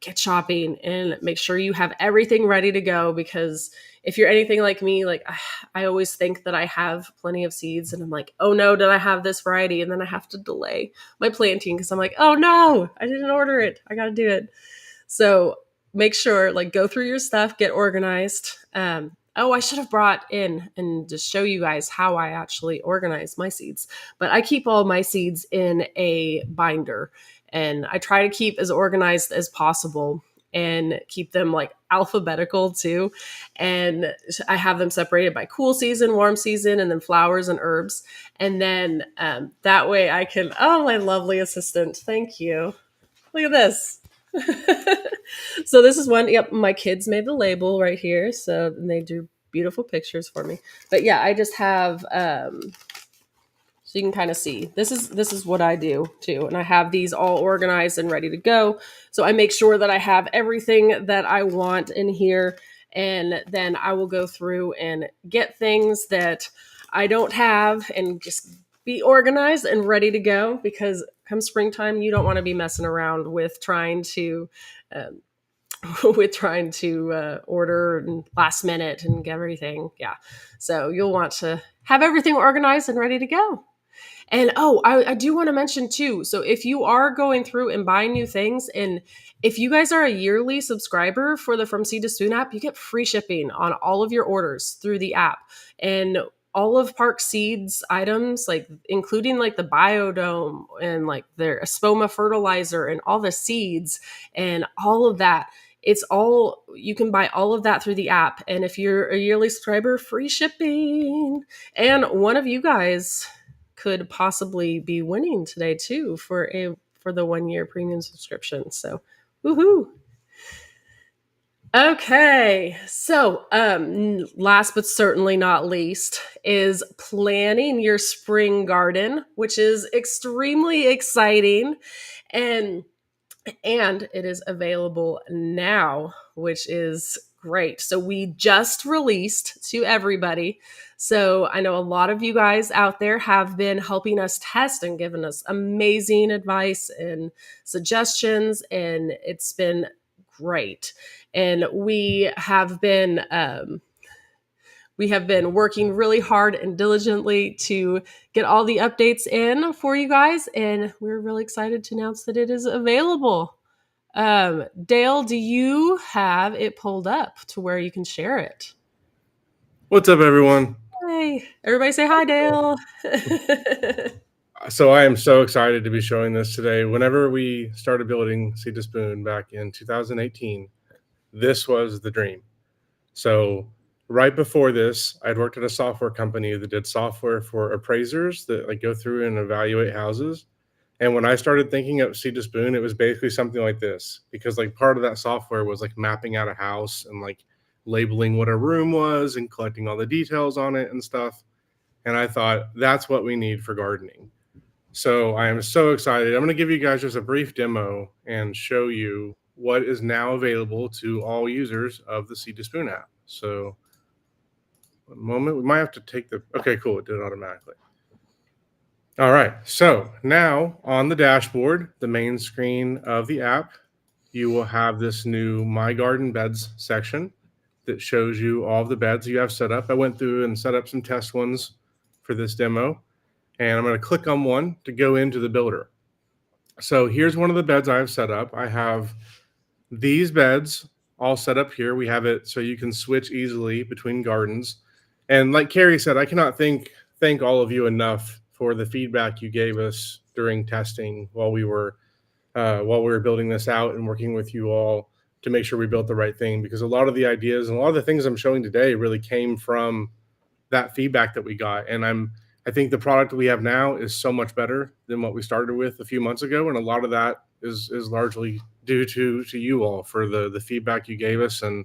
get shopping and make sure you have everything ready to go, because if you're anything like me, like I always think that I have plenty of seeds and I'm like, oh no, did I have this variety? And then I have to delay my planting because I'm like, oh no, I didn't order it, I got to do it. So make sure, like, go through your stuff, get organized. Oh, I should have brought in and just show you guys how I actually organize my seeds. But I keep all my seeds in a binder, and I try to keep as organized as possible and keep them like alphabetical too. And I have them separated by cool season, warm season, and then flowers and herbs. And then that way I can, oh, my lovely assistant, thank you. Look at this. So this is one. Yep, my kids made the label right here, so they do beautiful pictures for me. But yeah, I just have so you can kind of see. This is what I do too, and I have these all organized and ready to go. So I make sure that I have everything that I want in here, and then I will go through and get things that I don't have and just be organized and ready to go, because come springtime you don't want to be messing around with trying to um, order and last minute and get everything. Yeah. So you'll want to have everything organized and ready to go. And oh, I do want to mention too. So if you are going through and buying new things, and if you guys are a yearly subscriber for the From Seed to Spoon app, you get free shipping on all of your orders through the app. And all of Park Seeds items, like including like the biodome and like their espoma fertilizer and all the seeds and all of that, it's all, you can buy all of that through the app. And if you're a yearly subscriber, free shipping. And one of you guys could possibly be winning today too for the 1 year premium subscription. So woohoo. Okay, so last but certainly not least is planning your spring garden, which is extremely exciting. And it is available now, which is great. So we just released to everybody. So I know a lot of you guys out there have been helping us test and giving us amazing advice and suggestions, and it's been great. And we have been We have been working really hard and diligently to get all the updates in for you guys, and we're really excited to announce that it is available. Dale, do you have it pulled up to where you can share it? What's up, everyone? Hey, everybody say hi, Dale. So I am so excited to be showing this today. Whenever we started building Seed to Spoon back in 2018, this was the dream. So right before this, I'd worked at a software company that did software for appraisers that like go through and evaluate houses. And when I started thinking of Seed to Spoon, it was basically something like this, because like part of that software was like mapping out a house and like labeling what a room was and collecting all the details on it and stuff. And I thought that's what we need for gardening. So I am so excited. I'm going to give you guys just a brief demo and show you what is now available to all users of the Seed to Spoon app. So one moment, we might have to take the, okay, cool, it did it automatically. All right, so now on the dashboard, the main screen of the app, you will have this new My Garden Beds section that shows you all of the beds you have set up. I went through and set up some test ones for this demo, and I'm going to click on one to go into the builder. So here's one of the beds I have set up. I have these beds all set up here. We have it so you can switch easily between gardens. And like Carrie said, I cannot thank all of you enough for the feedback you gave us during testing while we were building this out and working with you all to make sure we built the right thing, because a lot of the ideas and a lot of the things I'm showing today really came from that feedback that we got. And I think the product we have now is so much better than what we started with a few months ago. And a lot of that is largely due to you all for the feedback you gave us and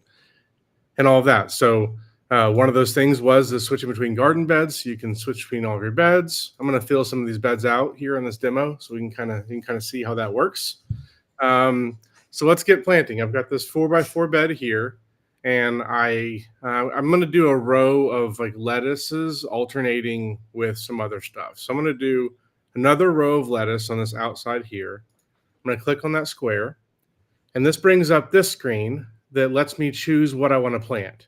all of that. So one of those things was the switching between garden beds. You can switch between all of your beds. I'm going to fill some of these beds out here in this demo so we can kind of see how that works. So let's get planting. I've got this 4x4 bed here, and I'm going to do a row of like lettuces alternating with some other stuff. So I'm going to do another row of lettuce on this outside here. I'm going to click on that square, and this brings up this screen that lets me choose what I want to plant.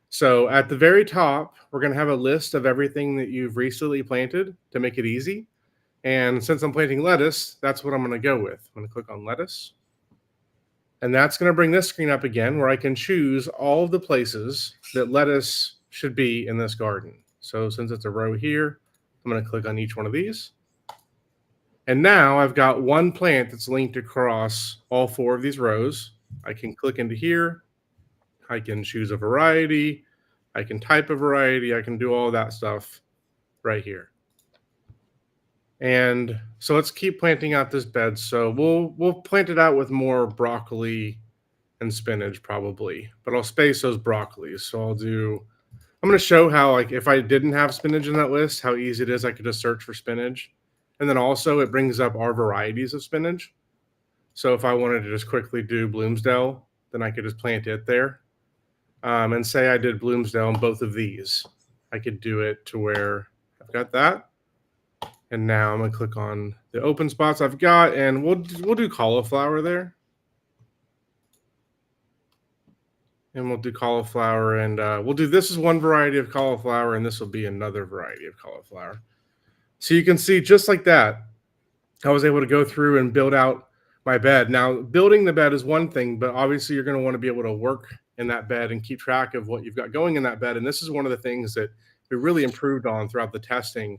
So at the very top, we're going to have a list of everything that you've recently planted to make it easy. And since I'm planting lettuce, that's what I'm going to go with. I'm going to click on lettuce. And that's going to bring this screen up again where I can choose all of the places that lettuce should be in this garden. So since it's a row here, I'm going to click on each one of these. And now I've got one plant that's linked across all 4 of these rows. I can click into here. I can choose a variety. I can type a variety. I can do all that stuff right here. And so let's keep planting out this bed. So we'll plant it out with more broccoli and spinach probably, but I'll space those broccolis. So I'm going to show how, like, if I didn't have spinach in that list, how easy it is. I could just search for spinach. And then also it brings up our varieties of spinach. So if I wanted to just quickly do Bloomsdale, then I could just plant it there. And say I did Bloomsdale on both of these. I could do it to where I've got that. And now I'm going to click on the open spots I've got, and we'll do cauliflower there. And we'll do cauliflower, and we'll do this is one variety of cauliflower, and this will be another variety of cauliflower. So you can see just like that, I was able to go through and build out my bed. Now, building the bed is one thing, but obviously you're going to want to be able to work in that bed and keep track of what you've got going in that bed. And this is one of the things that we really improved on throughout the testing.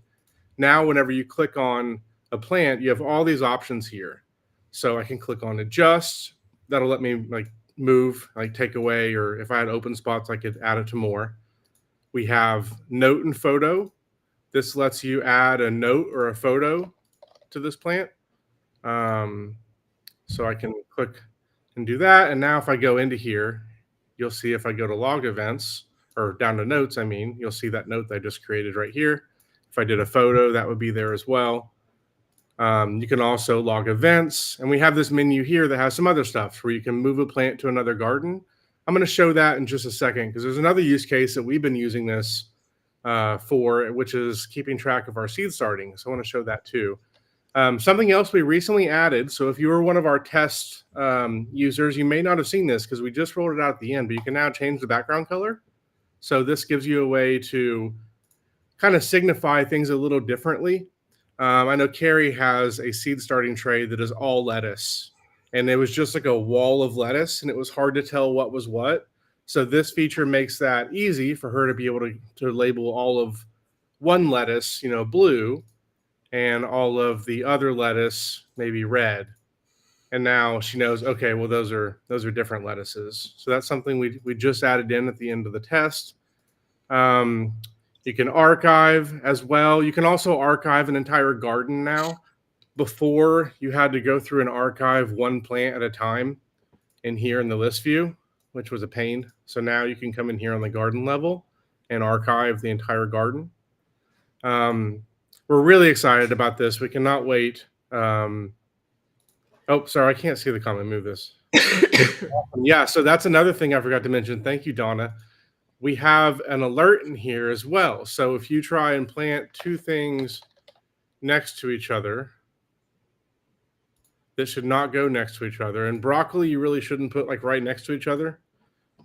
Now, whenever you click on a plant, you have all these options here. So I can click on adjust. That'll let me like move, like take away, or if I had open spots, I could add it to more. We have note and photo. This lets you add a note or a photo to this plant. So I can click and do that. And now if I go into here, you'll see if I go to log events, or down to notes, you'll see that note that I just created right here. If I did a photo, that would be there as well. You can also log events. And we have this menu here that has some other stuff where you can move a plant to another garden. I'm going to show that in just a second, because there's another use case that we've been using this for, which is keeping track of our seed starting. So I want to show that too. Something else we recently added. So if you were one of our test users, you may not have seen this because we just rolled it out at the end, but you can now change the background color. So this gives you a way to kind of signify things a little differently. I know Carrie has a seed starting tray that is all lettuce, and it was just like a wall of lettuce, and it was hard to tell what was what. So this feature makes that easy for her to be able to label all of one lettuce, blue, and all of the other lettuce maybe red. And now she knows, okay, well those are different lettuces. So that's something we just added in at the end of the test. Um, you can archive as well. You can also archive an entire garden now. Before, you had to go through and archive one plant at a time in here in the list view, which was a pain. So now you can come in here on the garden level and archive the entire garden. We're really excited about this. We cannot wait. Oh, sorry, I can't see the comment. Move this. Yeah, so that's another thing I forgot to mention. Thank you, Donna. We have an alert in here as well. So if you try and plant two things next to each other, that should not go next to each other. And broccoli, you really shouldn't put like right next to each other.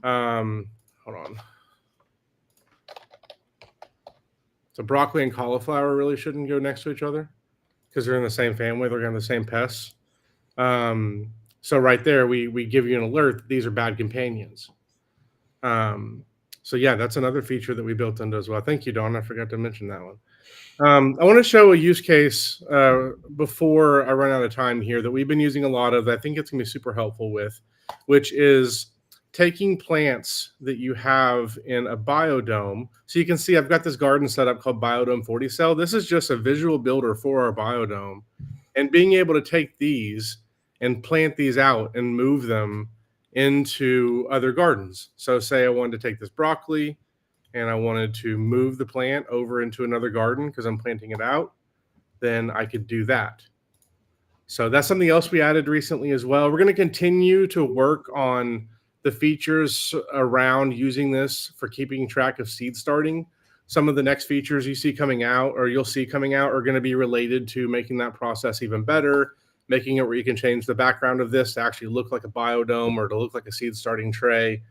Hold on. So broccoli and cauliflower really shouldn't go next to each other because they're in the same family. They're going to have the same pests. So right there, we give you an alert that these are bad companions. So yeah, that's another feature that we built into as well. Thank you, Dawn. I forgot to mention that one. I want to show a use case before I run out of time here that we've been using a lot of. That I think it's going to be super helpful with, which is taking plants that you have in a biodome. So you can see I've got this garden set up called Biodome 40 Cell. This is just a visual builder for our biodome. And being able to take these and plant these out and move them into other gardens. So say I wanted to take this broccoli and I wanted to move the plant over into another garden because I'm planting it out, then I could do that. So that's something else we added recently as well. We're going to continue to work on the features around using this for keeping track of seed starting. Some of the next features you see coming out or you'll see coming out are going to be related to making that process even better, making it where you can change the background of this to actually look like a biodome or to look like a seed starting tray.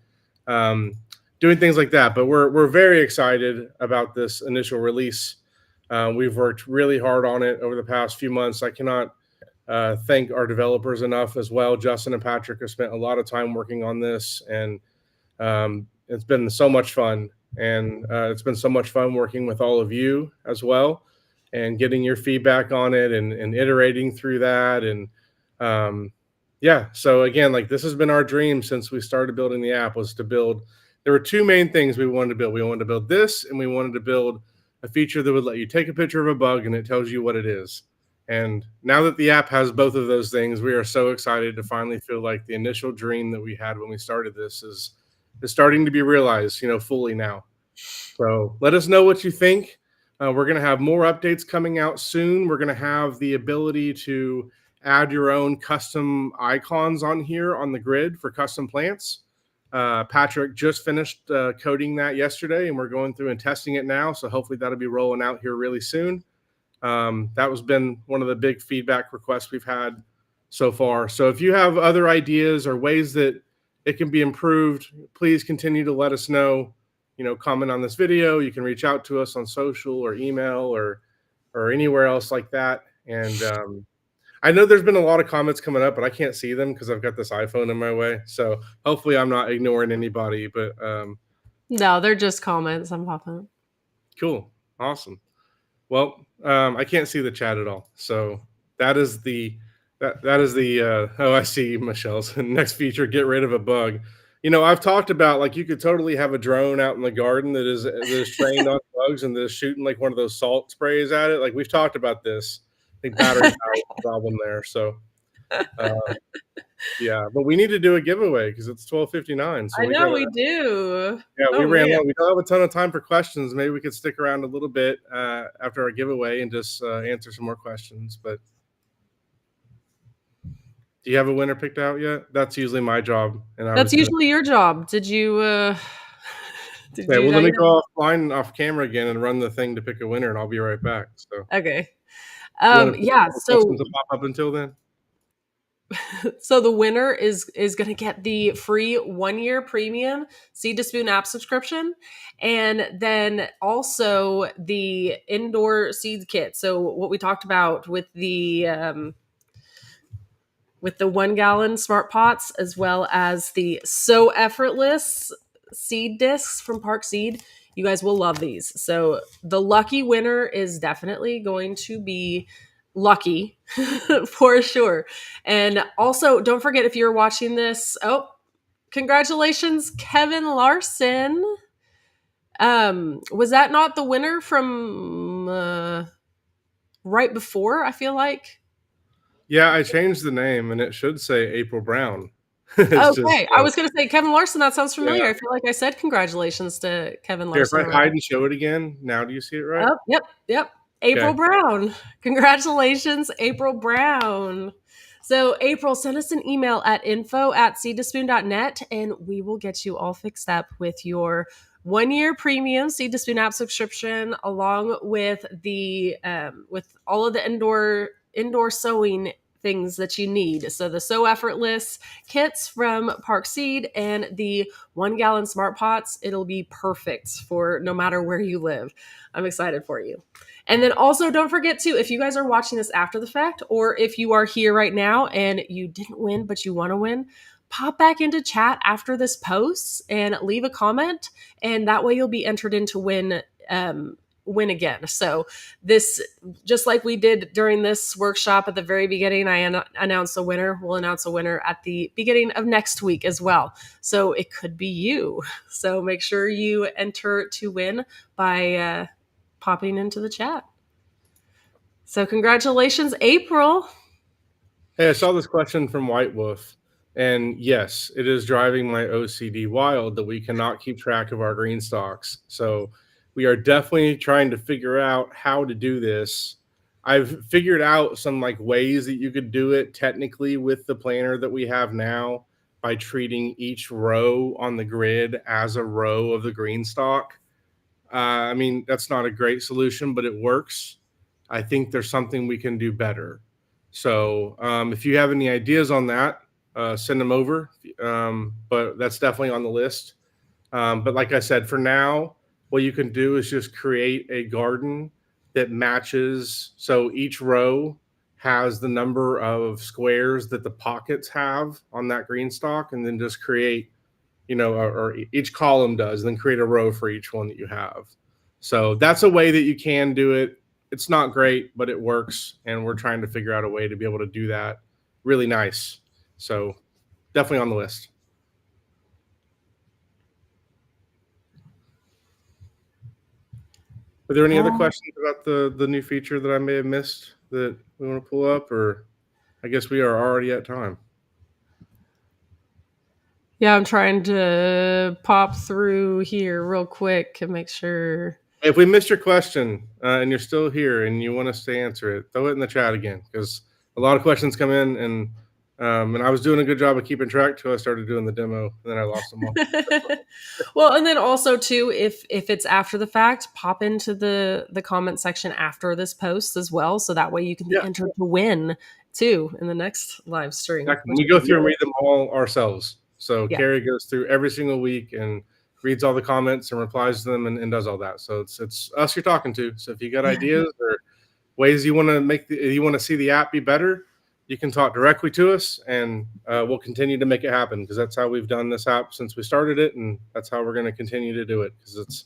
Doing things like that. But we're very excited about this initial release. We've worked really hard on it over the past few months. I cannot thank our developers enough as well. Justin and Patrick have spent a lot of time working on this, and it's been so much fun. And it's been so much fun working with all of you as well and getting your feedback on it and iterating through that. And yeah, so again, like this has been our dream since we started building the app, was to build. There were two main things we wanted to build. We wanted to build this, and we wanted to build a feature that would let you take a picture of a bug and it tells you what it is. And now that the app has both of those things, we are so excited to finally feel like the initial dream that we had when we started this is starting to be realized, fully now. So let us know what you think. We're going to have more updates coming out soon. We're going to have the ability to add your own custom icons on here on the grid for custom plants. Patrick just finished coding that yesterday, and we're going through and testing it now. So hopefully that'll be rolling out here really soon. That has been one of the big feedback requests we've had so far. So if you have other ideas or ways that it can be improved, please continue to let us know. Comment on this video. You can reach out to us on social or email or anywhere else like that. And I know there's been a lot of comments coming up, but I can't see them because I've got this iPhone in my way. So hopefully I'm not ignoring anybody. But no, they're just comments. I'm popping. Cool, awesome. Well, I can't see the chat at all. So that is the oh, I see Michelle's next feature. Get rid of a bug. I've talked about like you could totally have a drone out in the garden that is trained on bugs and that is shooting like one of those salt sprays at it. Like we've talked about this. I think battery power problem there. So yeah, but we need to do a giveaway because it's 12:59. So I know we do. Yeah, we Oh, ran man. out. We don't have a ton of time for questions. Maybe we could stick around a little bit after our giveaway and just answer some more questions. But do you have a winner picked out yet? That's usually my job. And That's usually your job. Did you did Okay, you well, let me yet? go offline off camera again and run the thing to pick a winner, and I'll be right back. So Okay. you want to Yeah, questions so to pop up until then? So the winner is going to get the free 1 year premium Seed to Spoon app subscription, and then also the indoor seed kit. So what we talked about with the 1 gallon smart pots, as well as the So Effortless seed discs from Park Seed. You guys will love these. So the lucky winner is definitely going to be lucky for sure. And also, don't forget, if you're watching this, oh, congratulations, Kevin Larson. Was that not the winner from right before? I feel like. Yeah, I changed the name, and it should say April Brown. It's just Okay, I was gonna say Kevin Larson, that sounds familiar. yeah. I feel like I said congratulations to Kevin Here, if Larson I already. hide and show it again, now do you see it right? Oh, yep, yep. April Okay. Brown. Congratulations, April Brown. So, April, send us an email at info@seedtospoon.net and we will get you all fixed up with your 1 year premium Seed to Spoon app subscription, along with the with all of the indoor sewing things that you need. So the So Effortless kits from Park Seed and the 1 gallon smart pots. It'll be perfect for no matter where you live. I'm excited for you. And then also, don't forget to, if you guys are watching this after the fact, or if you are here right now and you didn't win, but you want to win, pop back into chat after this post and leave a comment. And that way you'll be entered in to win again. So this, just like we did during this workshop at the very beginning, I announced a winner. We'll announce a winner at the beginning of next week as well. So it could be you. So make sure you enter to win by popping into the chat. So congratulations, April. Hey, I saw this question from White Wolf, and yes, it is driving my OCD wild that we cannot keep track of our green stocks. So we are definitely trying to figure out how to do this. I've figured out some like ways that you could do it technically with the planner that we have now by treating each row on the grid as a row of the green stock. I mean, that's not a great solution, but it works. I think there's something we can do better. So if you have any ideas on that, send them over. But that's definitely on the list. But like I said, for now, what you can do is just create a garden that matches. So each row has the number of squares that the pockets have on that green stock, and then just create, or each column does, and then create a row for each one that you have. So that's a way that you can do it. It's not great, but it works, and we're trying to figure out a way to be able to do that really nice. So definitely on the list. Are there any other questions about the new feature that I may have missed that we want to pull up, or I guess we are already at time? Yeah, I'm trying to pop through here real quick and make sure. If we missed your question and you're still here and you want us to answer it, throw it in the chat again, because a lot of questions come in, and I was doing a good job of keeping track till I started doing the demo, and then I lost them all. Well, and then also too, if it's after the fact, pop into the comment section after this post as well, so that way you can be entered to win too in the next live stream. Exactly. We go through and read them all ourselves. So Yeah. Carrie goes through every single week and reads all the comments and replies to them and does all that. So it's us you're talking to. So if you got ideas or ways you want to you want to see the app be better, you can talk directly to us, and we'll continue to make it happen, because that's how we've done this app since we started it, and that's how we're going to continue to do it, because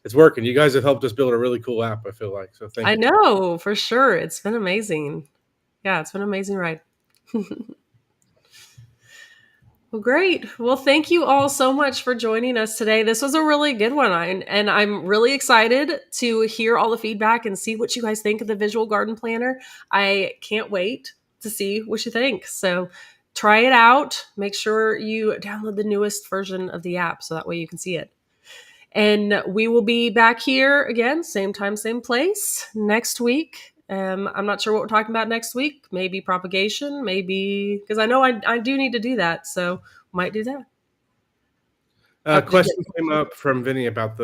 it's working. You guys have helped us build a really cool app, I feel like. So thank you. I know, for sure. It's been amazing. Yeah, it's been an amazing ride. Well, great. Well, thank you all so much for joining us today. This was a really good one. And I'm really excited to hear all the feedback and see what you guys think of the visual garden planner. I can't wait to see what you think. So try it out. Make sure you download the newest version of the app so that way you can see it. And we will be back here again, same time, same place next week. I'm not sure what we're talking about next week. Maybe propagation, maybe, because I know I do need to do that. So might do that. A question came up from Vinny about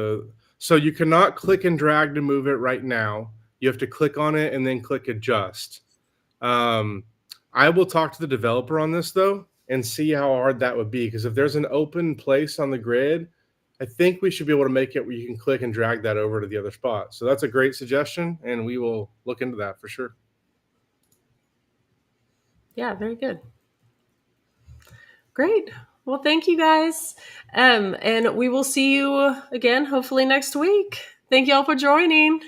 so you cannot click and drag to move it right now. You have to click on it and then click adjust. I will talk to the developer on this though and see how hard that would be. Because if there's an open place on the grid, I think we should be able to make it where you can click and drag that over to the other spot. So that's a great suggestion, and we will look into that for sure. Yeah, very good. Great. Well, thank you guys. And we will see you again, hopefully next week. Thank you all for joining.